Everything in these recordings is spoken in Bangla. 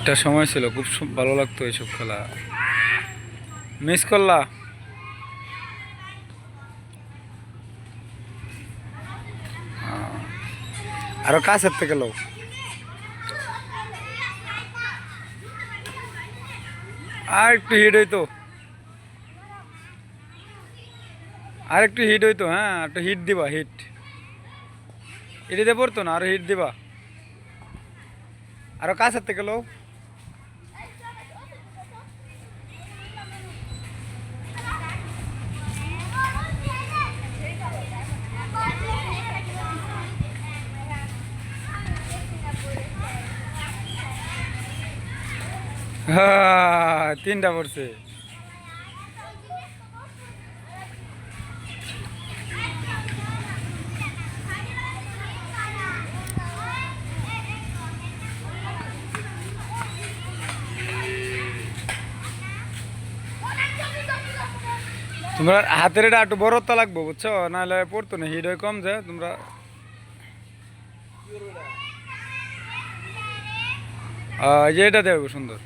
একটা সময় ছিল খুব ভালো লাগতো এইসব খেলা। মিস করলা? আরো কাছের থেকে লো। আর একটু হিট হইতো, আর একটু হিট হইতো। হ্যাঁ, একটু হিট দিবা, হিট এটিতে পড়তো না, আরো হিট দিবা। আরো কাছের থেকে লো। হ্যাঁ, তিনটা পড়ছে। তোমরা হাতের এটা একটু বড়তা লাগবো, বুঝছো? নাহলে পড়তো না, হিট হয় কম যে তোমরা। যে এটা দেবো সুন্দর।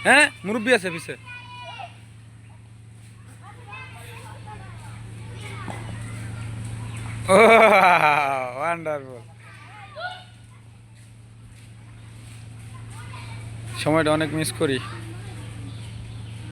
হ্যাঁ, মুরব্বী আছে পিছে। ও ওয়ান্ডারফুল। সময়টা অনেক মিস করি।